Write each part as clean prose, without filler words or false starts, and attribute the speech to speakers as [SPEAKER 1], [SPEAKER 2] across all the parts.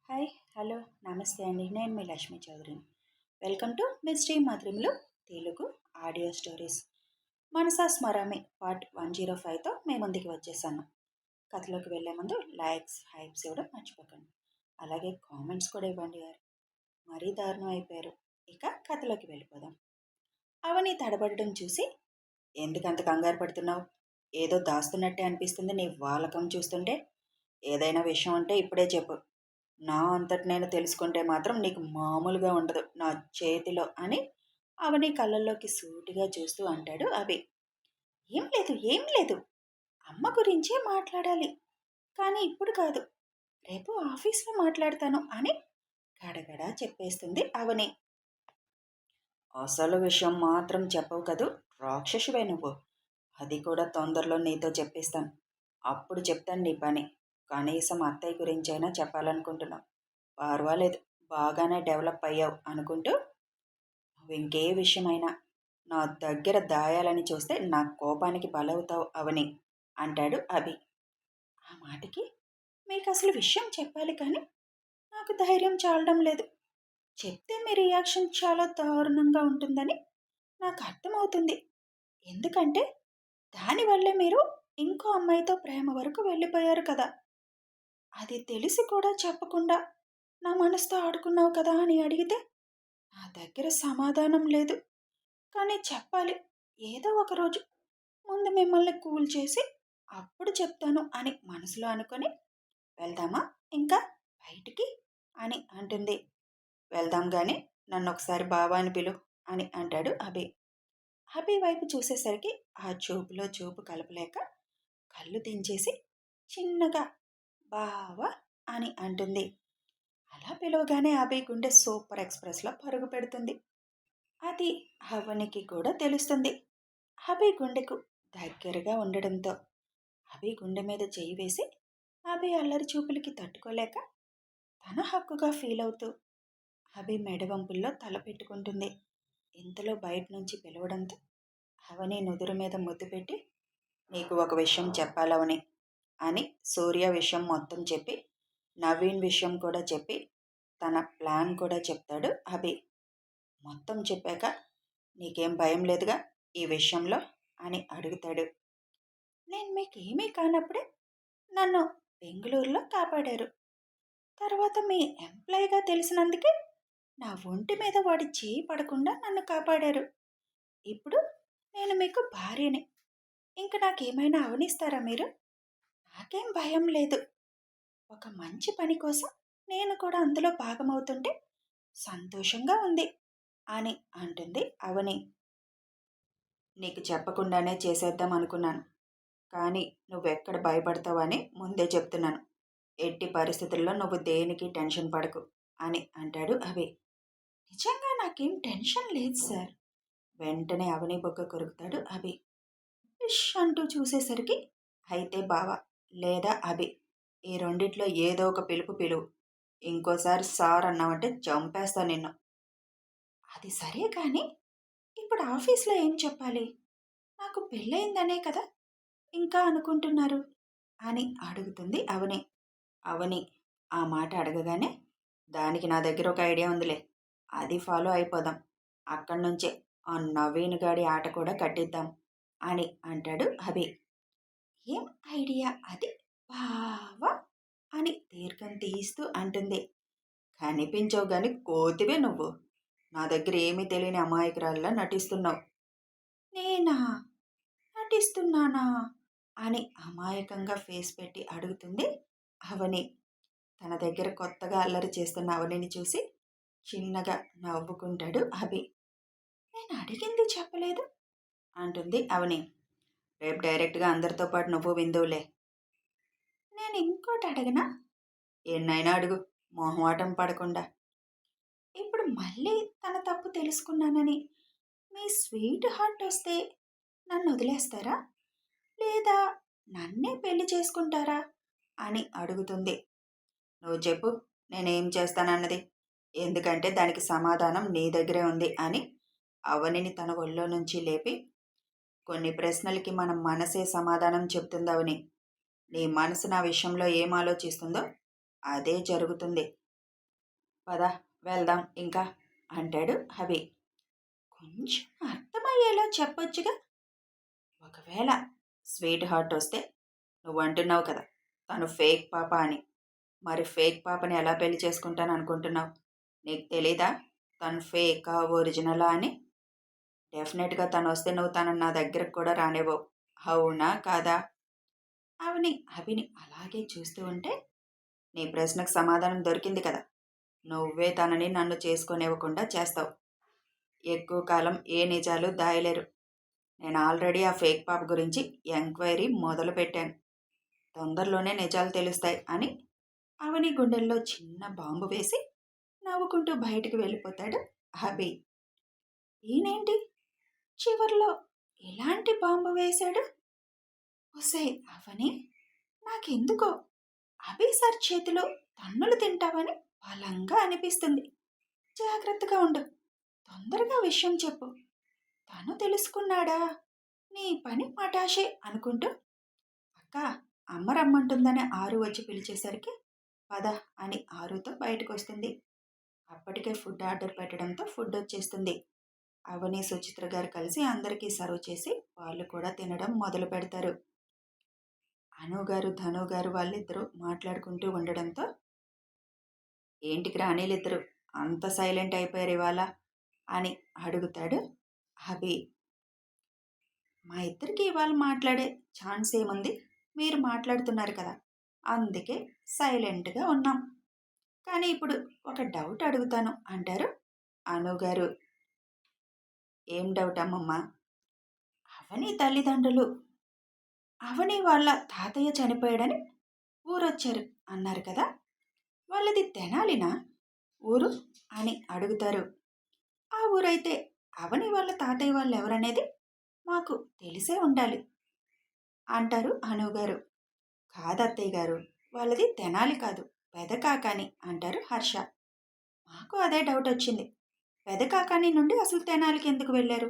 [SPEAKER 1] Hi, hello, నమస్తే అండి. నేను మీ లక్ష్మీ చౌదరిని. వెల్కమ్ టు మిస్టరీ మాధ్రములు Telugu audio stories. Manasa Smarami part 105తో మేము ముందుకు వచ్చేసాను. కథలోకి వెళ్ళే ముందు లైక్స్, హైప్స్ ఇవ్వడం మర్చిపోకండి. అలాగే కామెంట్స్ కూడా ఇవ్వండి గారు. మరీ దారుణం అయిపోయారు. ఇక కథలోకి వెళ్ళిపోదాం. అవని తడబడడం చూసి, ఎందుకంత కంగారు పడుతున్నావు? ఏదో దాస్తున్నట్టే అనిపిస్తుంది నీ వాలకం చూస్తుంటే. ఏదైనా విషయం ఉంటే ఇప్పుడే చెప్పు. నా అంతటి నేను తెలుసుకుంటే మాత్రం నీకు మామూలుగా ఉండదు నా చేతిలో అని అవని కళ్ళల్లోకి సూటిగా చూస్తూ అంటాడు అభి. ఏం లేదు, ఏం లేదు. అమ్మ గురించే మాట్లాడాలి. కానీ ఇప్పుడు కాదు. రేపు ఆఫీస్లో మాట్లాడతాను అని గడగడా చెప్పేస్తుంది అవని. అసలు విషయం మాత్రం చెప్పవు కదూ, రాక్షసువే నువ్వు. అది కూడా తొందరలో నీతో చెప్పిస్తాను. అప్పుడు చెప్తాను నీ పని. కనీసం అత్తయ్య గురించైనా చెప్పాలనుకుంటున్నావు. పర్వాలేదు, బాగానే డెవలప్ అయ్యావు అనుకుంటూ నువ్వు ఇంకే విషయమైనా నా దగ్గర దాయాలని చూస్తే నా కోపానికి బలవుతావు అవని అంటాడు అభి. ఆ మాటకి మీకు అసలు విషయం చెప్పాలి కానీ నాకు ధైర్యం చాలడం లేదు. చెప్తే మీ రియాక్షన్ చాలా దారుణంగా ఉంటుందని నాకు అర్థమవుతుంది. ఎందుకంటే దానివల్లే మీరు ఇంకో అమ్మాయితో ప్రేమ వరకు వెళ్ళిపోయారు కదా. అది తెలిసి కూడా చెప్పకుండా నా మనసుతో ఆడుకున్నావు కదా అని అడిగితే నా దగ్గర సమాధానం లేదు. కానీ చెప్పాలి. ఏదో ఒకరోజు ముందు మిమ్మల్ని కూల్ చేసి అప్పుడు చెప్తాను అని మనసులో అనుకొని, వెళ్దామా ఇంకా బయటికి అని అంటుంది. వెళ్దాం గాని నన్ను ఒకసారి బావా అని పిలు అని అంటాడు అభి. అభి వైపు చూసేసరికి ఆ చూపులో చూపు కలపలేక కళ్ళు దించేసి చిన్నగా బావా అని అంటుంది. అలా పిలవగానే అభి గుండె సూపర్ ఎక్స్ప్రెస్లో పరుగు పెడుతుంది. అది అవనికి కూడా తెలుస్తుంది. అభి గుండెకు దగ్గరగా ఉండడంతో అభి గుండె మీద చేయి వేసి అభి అల్లరి చూపులకి తట్టుకోలేక తన హక్కుగా ఫీల్ అవుతూ అభి మెడవంపుల్లో తల పెట్టుకుంటుంది. ఇంతలో బయట నుంచి పిలవడంతో అవని నుదురు మీద ముద్దు పెట్టి, నీకు ఒక విషయం చెప్పాలవని అని సూర్య విషయం మొత్తం చెప్పి, నవీన్ విషయం కూడా చెప్పి, తన ప్లాన్ కూడా చెప్తాడు అభి. మొత్తం చెప్పాక నీకేం భయం లేదుగా ఈ విషయంలో అని అడుగుతాడు. నేను మీకేమీ కానప్పుడే నన్ను బెంగళూరులో కాపాడారు. తర్వాత మీ ఎంప్లాయీగా తెలిసినందుకే నా ఒంటి మీద వాడి చేయి పడకుండా నన్ను కాపాడారు. ఇప్పుడు నేను మీకు భార్యని. ఇంక నాకేమైనా అవనిస్తారా మీరు? నాకేం భయం లేదు. ఒక మంచి పని కోసం నేను కూడా అందులో భాగమవుతుంటే సంతోషంగా ఉంది అని అంటుంది అవని. నీకు చెప్పకుండానే చేసేద్దాం అనుకున్నాను. కానీ నువ్వెక్కడ భయపడతావని ముందే చెప్తున్నాను. ఎట్టి పరిస్థితుల్లో నువ్వు దేనికి టెన్షన్ పడకు అని అంటాడు అభి. నిజంగా నాకేం టెన్షన్ లేదు సార్. వెంటనే అవని బొగ్గ కొరుకుతాడు అభి. ఇష్ అంటూ చూసేసరికి అయితే బావ లేదా అభి ఈ రెండిట్లో ఏదో ఒక పిలువు. ఇంకోసారి సార్ అన్నావంటే చంపేస్తా నిన్ను. అది సరే కానీ ఇప్పుడు ఆఫీస్లో ఏం చెప్పాలి? నాకు పెళ్ళయిందనే కదా ఇంకా అనుకుంటున్నారు అని అడుగుతుంది అవని. అవని ఆ మాట అడగగానే, దానికి నా దగ్గర ఒక ఐడియా ఉందిలే, అది ఫాలో అయిపోదాం. అక్కడి నుంచే ఆ నవీన్ గాడి ఆట కూడా కట్టిద్దాం అని అంటాడు అభి. ఏం ఐడియా అది బావా అని దీర్ఘం తీస్తూ అంటుంది. కనిపించవు గాని కోతివే నువ్వు. నా దగ్గర ఏమీ తెలియని అమాయకురాల్లా నటిస్తున్నావు. నేనా? నటిస్తున్నానా అని అమాయకంగా ఫేస్ పెట్టి అడుగుతుంది అవని. తన దగ్గర కొత్తగా అల్లరి చేస్తున్న అవనిని చూసి చిన్నగా నవ్వుకుంటాడు అభి. నేను అడిగింది చెప్పలేదు అంటుంది అవని. రేపు డైరెక్ట్గా అందరితో పాటు నువ్వు విందువులే. నేను ఇంకోటి అడగనా? ఎన్నైనా అడుగు, మొహమాటం పడకుండా. ఇప్పుడు మళ్ళీ తన తప్పు తెలుసుకున్నానని మీ స్వీట్ హార్ట్ వస్తే నన్ను వదిలేస్తారా, లేదా నన్నే పెళ్లి చేసుకుంటారా అని అడుగుతుంది. నువ్వు చెప్పు, నేనేం చేస్తానన్నది. ఎందుకంటే దానికి సమాధానం నీ దగ్గరే ఉంది అని అవనిని తన ఒళ్ళో నుంచి లేపి, కొన్ని ప్రశ్నలకి మన మనసే సమాధానం చెప్తుంది అవని. నీ మనసు నా విషయంలో ఏం ఆలోచిస్తుందో అదే జరుగుతుంది. పద వెళ్దాం ఇంకా అంటాడు అభి. కొంచెం అర్థమయ్యేలా చెప్పొచ్చుగా. ఒకవేళ స్వీట్ హార్ట్ వస్తే నువ్వు అంటున్నావు కదా తను ఫేక్ పాప అని. మరి ఫేక్ పాపని ఎలా పెళ్లి చేసుకుంటాను అనుకుంటున్నావు? నీకు తెలీదా తను ఫేకా ఒరిజినలా అని? డెఫినెట్గా తను వస్తే నువ్వు తనని నా దగ్గరకు కూడా రానివ్వవు. అవునా కాదా? అవని అభిని అలాగే చూస్తూ ఉంటే, నీ ప్రశ్నకు సమాధానం దొరికింది కదా. నువ్వే తనని నన్ను చేసుకోనివ్వకుండా చేస్తావు. ఎక్కువ కాలం ఏ నిజాలు దాయలేరు. నేను ఆల్రెడీ ఆ ఫేక్ పాప గురించి ఎంక్వైరీ మొదలుపెట్టాను. తొందరలోనే నిజాలు తెలుస్తాయి అని అవని గుండెల్లో చిన్న బాంబు వేసి నవ్వుకుంటూ బయటికి వెళ్ళిపోతాడు అభి. ఈయనేంటి చివర్లో ఎలాంటి బాంబు వేశాడు? ఒసే అవని, నాకెందుకో అభి సార్ చేతిలో తన్నులు తింటావని బలంగా అనిపిస్తుంది. జాగ్రత్తగా ఉండు. తొందరగా విషయం చెప్పు. తను తెలుసుకున్నాడా? నీ పని మటాషే అనుకుంటూ అక్క, అమ్మ రమ్మంటుందని ఆరు వచ్చి పిలిచేసరికి పద అని ఆరుతో బయటకు వస్తుంది. అప్పటికే ఫుడ్ ఆర్డర్ పెట్టడంతో ఫుడ్ వచ్చేస్తుంది. అవని సుచిత్ర గారు కలిసి అందరికీ సర్వ్ చేసి వాళ్ళు కూడా తినడం మొదలు పెడతారు. అనుగారు ధనుగారు వాళ్ళిద్దరూ మాట్లాడుకుంటూ ఉండడంతో, ఏంటికి రాణీలిద్దరు అంత సైలెంట్ అయిపోయారు ఇవాళ అని అడుగుతాడు అభి. మా ఇద్దరికి ఇవాళ మాట్లాడే ఛాన్స్ ఏముంది? మీరు మాట్లాడుతున్నారు కదా, అందుకే సైలెంట్గా ఉన్నాం. కానీ ఇప్పుడు ఒక డౌట్ అడుగుతాను అంటారు అనుగారు. ఏం డౌట్ అమ్మమ్మ? అవని తల్లిదండ్రులు అవని వాళ్ళ తాతయ్య చనిపోయాడని ఊరొచ్చారు అన్నారు కదా, వాళ్ళది తెనాలినా ఊరు అని అడుగుతారు. ఆ ఊరైతే అవని వాళ్ళ తాతయ్య వాళ్ళు ఎవరనేది మాకు తెలిసే ఉండాలి అంటారు అనుగారు. కాదత్తయ్య గారు, వాళ్ళది తెనాలి కాదు పెదకాకాని అంటారు హర్ష. మాకు అదే డౌట్ వచ్చింది. పెదకాకాని నుండి అసలు తెనాలికి ఎందుకు వెళ్ళారు,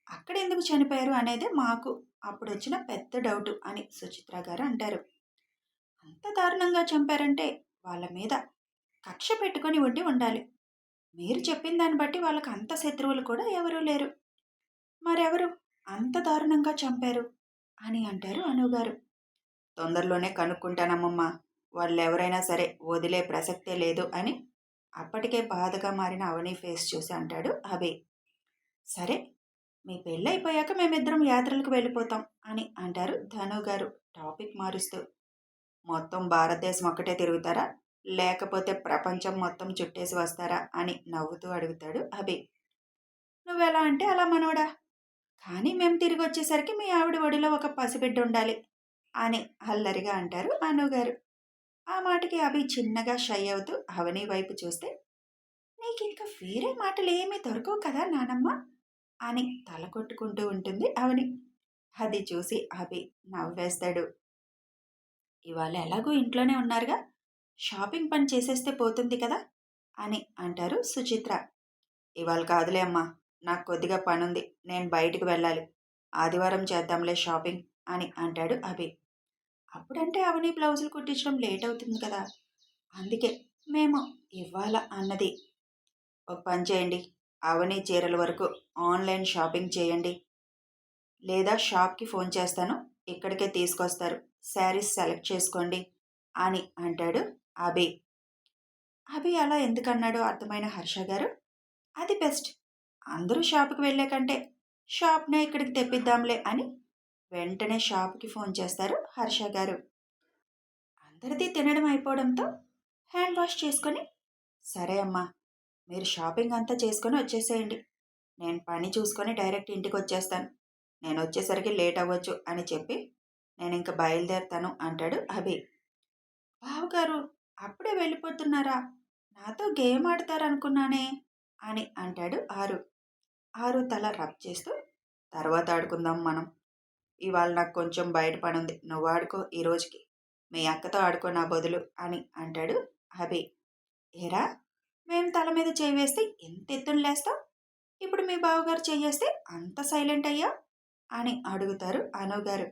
[SPEAKER 1] అక్కడ ఎందుకు చనిపోయారు అనేదే మాకు అప్పుడు వచ్చిన పెద్ద డౌటు అని సుచిత్ర గారు అంటారు. అంత దారుణంగా చంపారంటే వాళ్ళ మీద కక్ష పెట్టుకొని ఉండాలి. మీరు చెప్పిన దాన్ని బట్టి వాళ్ళకి అంత శత్రువులు కూడా ఎవరూ లేరు. మరెవరు అంత దారుణంగా చంపారు అని అంటారు అనుగారు. తొందరలోనే కనుక్కుంటానమ్మమ్మ. వాళ్ళు ఎవరైనా సరే వదిలే ప్రసక్తే లేదు అని అప్పటికే బాధగా మారిన అవని ఫేస్ చూసి అంటాడు అభి. సరే, మీ పెళ్ళైపోయాక మేమిద్దరం యాత్రలకు వెళ్ళిపోతాం అని అంటారు ధనుగారు టాపిక్ మారుస్తూ. మొత్తం భారతదేశం ఒక్కటే తిరుగుతారా, లేకపోతే ప్రపంచం మొత్తం చుట్టేసి వస్తారా అని నవ్వుతూ అడుగుతాడు అభి. నువ్వెలా అంటే అలా మనవడా, కానీ మేము తిరిగి వచ్చేసరికి మీ ఆవిడ ఒడిలో ఒక పసిబిడ్డ ఉండాలి అని అల్లరిగా అంటారు అనుగారు. ఆ మాటకి అభి చిన్నగా షై అవుతూ అవని వైపు చూస్తే, నీకింక వేరే మాటలు ఏమీ దొరకవు కదా నానమ్మ అని తల కొట్టుకుంటూ ఉంటుంది అవని. అది చూసి అభి నవ్వేస్తాడు. ఇవాళ ఎలాగో ఇంట్లోనే ఉన్నారుగా, షాపింగ్ పని చేసేస్తే పోతుంది కదా అని అంటారు సుచిత్ర. ఇవాళ కాదులే అమ్మా, నాకు కొద్దిగా పనుంది, నేను బయటికి వెళ్ళాలి. ఆదివారం చేద్దాంలే షాపింగ్ అని అంటాడు అభి. అప్పుడంటే అవని బ్లౌజులు కుట్టించడం లేట్ అవుతుంది కదా, అందుకే మేము ఇవ్వాల అన్నది. ఒక పని చేయండి, అవని చీరల వరకు ఆన్లైన్ షాపింగ్ చేయండి, లేదా షాప్కి ఫోన్ చేస్తాను, ఇక్కడికే తీసుకొస్తారు, శారీస్ సెలెక్ట్ చేసుకోండి అని అంటాడు అభి. అభి అలా ఎందుకన్నాడో అర్థమైన హర్ష గారు, అది బెస్ట్, అందరూ షాపుకి వెళ్ళే కంటే షాప్నే ఇక్కడికి తెప్పిద్దాంలే అని వెంటనే షాప్కి ఫోన్ చేస్తారు హర్ష గారు. అందరిది తినడం అయిపోవడంతో హ్యాండ్ వాష్ చేసుకొని, సరే అమ్మా, మీరు షాపింగ్ అంతా చేసుకొని వచ్చేసేయండి, నేను పని చూసుకొని డైరెక్ట్ ఇంటికి వచ్చేస్తాను, నేను వచ్చేసరికి లేట్ అవ్వచ్చు అని చెప్పి నేను ఇంక బయలుదేరుతాను అంటాడు అభి. బావగారు అప్పుడే వెళ్ళిపోతున్నారా, నాతో గేమ్ ఆడతారనుకున్నానే అని అంటాడు ఆరు. ఆరు తల రబ్ చేస్తూ, తర్వాత ఆడుకుందాం మనం, ఇవాళ నాకు కొంచెం బయట పనుంది, నువ్వు ఆడుకో ఈ రోజుకి, మీ అక్కతో ఆడుకో నా బదులు అని అంటాడు అభి. ఏరా, మేము తల మీద చేయి వేస్తే ఎంత ఎత్తున లేస్తాం, ఇప్పుడు మీ బావగారు చెయ్యేస్తే అంత సైలెంట్ అయ్యా అని అడుగుతారు అనుగారు.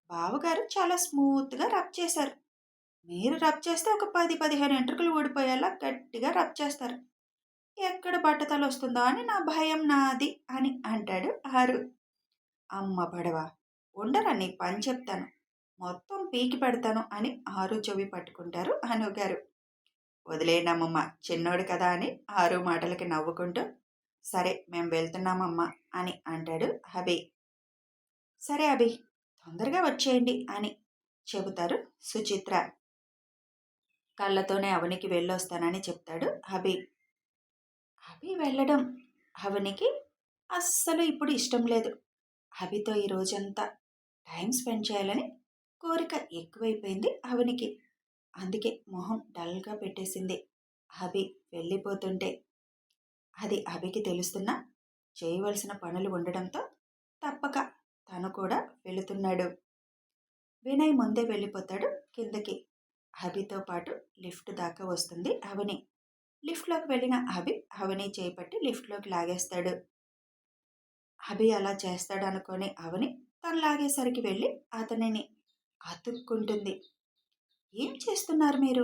[SPEAKER 1] బావగారు చాలా స్మూత్గా రబ్ చేశారు, మీరు రబ్ చేస్తే ఒక 10, 15 ఎంట్రుకలు ఊడిపోయేలా గట్టిగా రబ్ చేస్తారు. ఎక్కడ బట్టతలొస్తుందో అని నా భయం నాది అని అంటాడు ఆరు. అమ్మ పడవ! ఉండరా నీకు పని చెప్తాను. మొత్తం పీకి పెడతాను అని ఆరు చెవి పట్టుకుంటారు అనుగారు. వదిలేయనమ్మమ్మ చిన్నోడు కదా అని ఆరు మాటలకి నవ్వుకుంటూ సరే మేం వెళ్తున్నామమ్మా అని అంటాడు అభి. సరే అభి తొందరగా వచ్చేయండి అని చెబుతారు సుచిత్ర. కళ్ళతోనే అవనికి వెళ్ళొస్తానని చెప్తాడు అభి. అభి వెళ్ళడం అవనికి అస్సలు ఇప్పుడు ఇష్టం లేదు. అభితో ఈ రోజంతా టైం స్పెండ్ చేయాలని కోరిక ఎక్కువైపోయింది అవనికి. అందుకే మొహం డల్గా పెట్టేసింది. అభి వెళ్ళిపోతుంటే అది అభికి తెలుస్తున్నా చేయవలసిన పనులు ఉండడంతో తప్పక తను కూడా వెళుతున్నాడు. వినయ్ ముందే వెళ్ళిపోతాడు కిందకి. అభితో పాటు లిఫ్ట్ దాకా వస్తుంది అవని. లిఫ్ట్లోకి వెళ్ళిన అభి అవని చేపట్టి లిఫ్ట్లోకి లాగేస్తాడు. అభి అలా చేస్తాడు అనుకొని అవని తను లాగేసరికి వెళ్ళి అతనిని అతుక్కుంటుంది. ఏం చేస్తున్నారు మీరు?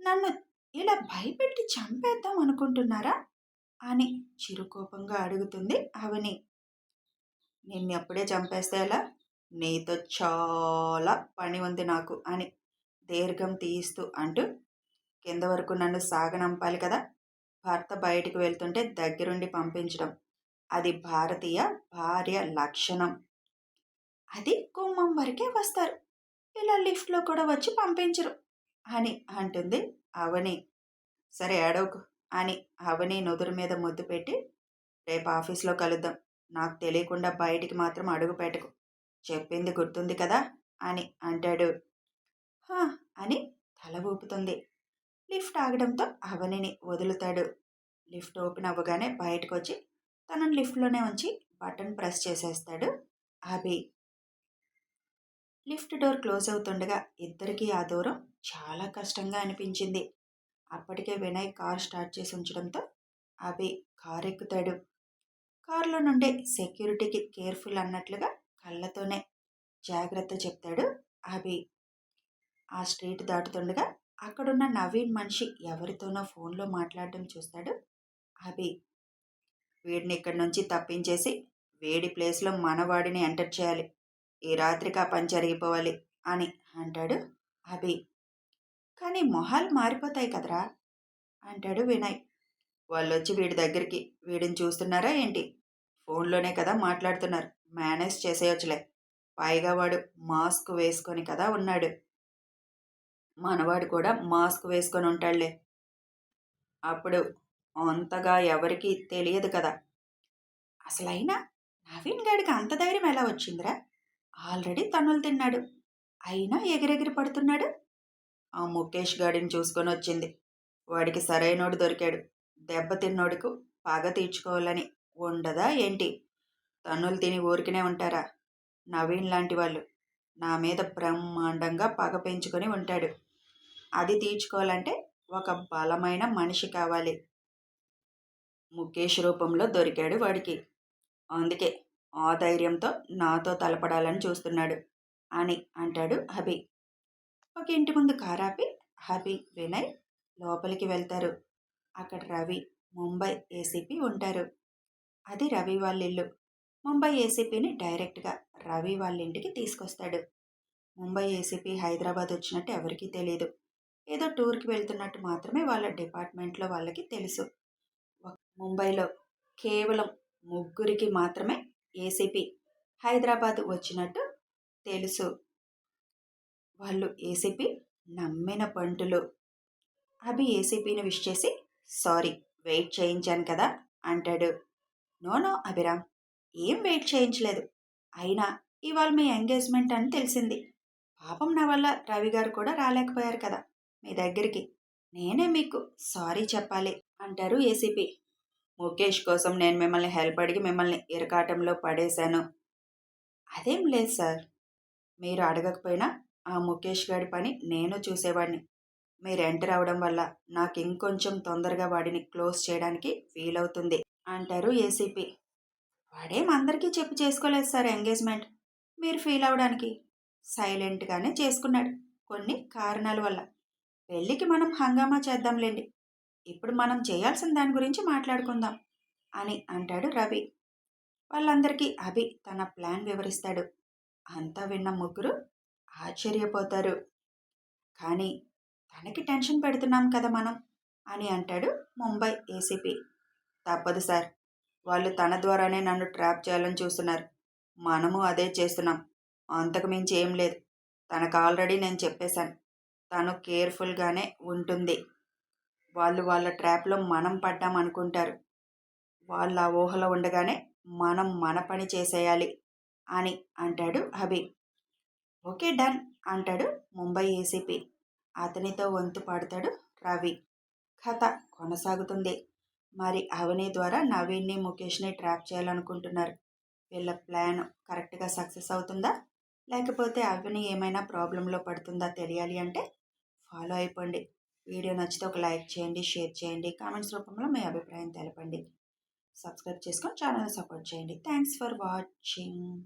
[SPEAKER 1] నన్ను ఇలా భయపెట్టి చంపేద్దాం అనుకుంటున్నారా అని చిరుకోపంగా అడుగుతుంది అవని. నిన్నెప్పుడే చంపేస్తే ఎలా? నీతో చాలా పని ఉంది నాకు అని దీర్ఘం తీయిస్తూ అంటూ కింద వరకు నన్ను సాగనంపాలి కదా. భర్త బయటికి వెళ్తుంటే దగ్గరుండి పంపించడం అది భారతీయ భార్య లక్షణం. అది గుమ్మం వరకే వస్తారు, ఇలా లిఫ్ట్లో కూడా వచ్చి పంపించరు అని అంటుంది అవని. సరే ఏడవకు అని అవని నుదురు మీద ముద్దు పెట్టి రేపు ఆఫీస్లో కలుద్దాం, నాకు తెలియకుండా బయటికి మాత్రం అడుగు పెట్టకు, చెప్పింది గుర్తుంది కదా అని అంటాడు. హా అని తల ఊపుతుంది. లిఫ్ట్ ఆగడంతో అవనిని వదులుతాడు. లిఫ్ట్ ఓపెన్ అవ్వగానే బయటకు వచ్చి తనను లిఫ్ట్లోనే ఉంచి బటన్ ప్రెస్ చేసేస్తాడు అభి. లిఫ్ట్ డోర్ క్లోజ్ అవుతుండగా ఇద్దరికీ ఆ దూరం చాలా కష్టంగా అనిపించింది. అప్పటికే వినయ్ కార్ స్టార్ట్ చేసి ఉంచడంతో అభి కార్ ఎక్కుతాడు. కారులో నుండే సెక్యూరిటీకి కేర్ఫుల్ అన్నట్లుగా కళ్ళతోనే జాగ్రత్త చెప్తాడు అభి. ఆ స్ట్రీట్ దాటుతుండగా అక్కడున్న నవీన్ మనిషి ఎవరితోనో ఫోన్లో మాట్లాడడం చూస్తాడు అభి. వీడిని ఇక్కడి నుంచి తప్పించేసి వేడి ప్లేస్లో మనవాడిని ఎంటర్ చేయాలి, ఈ రాత్రికి ఆ పని జరిగిపోవాలి అని అంటాడు అభి. కానీ మొహాలు మారిపోతాయి కదరా అంటాడు వినయ్. వాళ్ళొచ్చి వీడి దగ్గరికి వీడిని చూస్తున్నారా ఏంటి? ఫోన్లోనే కదా మాట్లాడుతున్నారు, మేనేజ్ చేసేయొచ్చులే. పైగా వాడు మాస్క్ వేసుకొని కదా ఉన్నాడు. మనవాడు కూడా మాస్క్ వేసుకొని ఉంటాడులే, అప్పుడు అంతగా ఎవరికీ తెలియదు కదా. అసలైనా నవీన్ గాడికి అంత ధైర్యం ఎలా వచ్చిందిరా? ఆల్రెడీ తన్నులు తిన్నాడు, అయినా ఎగిరెగిరి పడుతున్నాడు. ఆ ముఖేష్ గాడిని చూసుకొని వచ్చింది, వాడికి సరైనోడు దొరికాడు. దెబ్బతిన్నోడుకు పగ తీర్చుకోవాలని ఉండదా ఏంటి? తన్నులు తిని ఊరికినే ఉంటారా? నవీన్ లాంటి వాళ్ళు నా మీద బ్రహ్మాండంగా పగ పెంచుకొని ఉంటాడు. అది తీర్చుకోవాలంటే ఒక బలమైన మనిషి కావాలి. ముఖేష్ రూపంలో దొరికాడు వాడికి, అందుకే ఆ ధైర్యంతో నాతో తలపడాలని చూస్తున్నాడు అని అంటాడు అభి. ఒక ఇంటి ముందు కారాపి అభి వినయ్ లోపలికి వెళ్తారు. అక్కడ రవి ముంబై ఏసీపీ ఉంటారు. అది రవి వాళ్ళ ఇల్లు. ముంబై ఏసీపీని డైరెక్ట్గా రవి వాళ్ళ ఇంటికి తీసుకొస్తాడు. ముంబై ఏసీపీ హైదరాబాద్ వచ్చినట్టు ఎవరికీ తెలియదు. ఏదో టూర్కి వెళ్తున్నట్టు మాత్రమే వాళ్ళ డిపార్ట్మెంట్లో వాళ్ళకి తెలుసు. ముంబైలో కేవలం ముగ్గురికి మాత్రమే ఏసీపీ హైదరాబాద్ వచ్చినట్టు తెలుసు. వాళ్ళు ఏసీపీ నమ్మిన బంటులు. అభి ఏసీపీని విష్ చేసి సారీ వెయిట్ చేయించాను కదా అంటాడు. నో నో అభిరామ్, ఏం వెయిట్ చేయించలేదు. అయినా ఇవాళ మీ ఎంగేజ్మెంట్ అని తెలిసింది. పాపం నా వల్ల రవి గారు కూడా రాలేకపోయారు కదా మీ దగ్గరికి, నేనే మీకు సారీ చెప్పాలి అంటారు ఏసీపీ. ముఖేష్ కోసం నేను మిమ్మల్ని హెల్ప్ అడిగి మిమ్మల్ని ఇరకాటంలో పడేశాను. అదేం లేదు సార్, మీరు అడగకపోయినా ఆ ముఖేష్ గారి పని నేను చూసేవాడిని. మీరు ఎంటర్ అవడం వల్ల నాకు ఇంకొంచెం తొందరగా వాడిని క్లోజ్ చేయడానికి వీలవుతుంది అంటారు ఏసీపీ. వాడేం అందరికీ చెప్పి చేసుకోలేదు సార్ ఎంగేజ్మెంట్, మీరు ఫీల్ అవడానికి సైలెంట్గానే చేసుకున్నాడు. కొన్ని కారణాల వల్ల. పెళ్ళికి మనం హంగామా చేద్దాంలేండి. ఇప్పుడు మనం చేయాల్సిన దాని గురించి మాట్లాడుకుందాం అని అంటాడు రవి. వాళ్ళందరికీ అభి తన ప్లాన్ వివరిస్తాడు. అంతా విన్న ముగ్గురు ఆశ్చర్యపోతారు. కానీ తనకి టెన్షన్ పెడుతున్నాం కదా మనం అని అంటాడు ముంబై ఏసీపీ. తప్పదు సార్. వాళ్ళు తన ద్వారానే నన్ను ట్రాప్ చేయాలని చూస్తున్నారు. మనము అదే చేస్తున్నాం. అంతకు మించి ఏం లేదు. తనకు ఆల్రెడీ నేను చెప్పేశాను. తను కేర్ఫుల్గానే ఉంటుంది. వాళ్ళు వాళ్ళ ట్రాప్లో మనం పడ్డాం అనుకుంటారు. వాళ్ళ ఆ ఊహలో ఉండగానే మనం మన పని చేసేయాలి అని అంటాడు అభి. ఓకే డన్ అంటాడు ముంబై ఏసీపీ. అతనితో వంతు పాడుతాడు రవి. కథ కొనసాగుతుంది. మరి అవని ద్వారా నవీన్ని ముఖేష్ని ట్రాప్ చేయాలనుకుంటున్నారు. వీళ్ళ ప్లాన్ కరెక్ట్గా సక్సెస్ అవుతుందా, లేకపోతే అవని ఏమైనా ప్రాబ్లంలో పడుతుందా తెలియాలి అంటే ఫాలో అయిపోండి. వీడియో నచ్చితే ఒక లైక్ చేయండి, షేర్ చేయండి, కామెంట్స్ రూపంలో మీ అభిప్రాయం తెలపండి. సబ్స్క్రైబ్ చేసుకొని ఛానల్ని సపోర్ట్ చేయండి. Thanks for watching.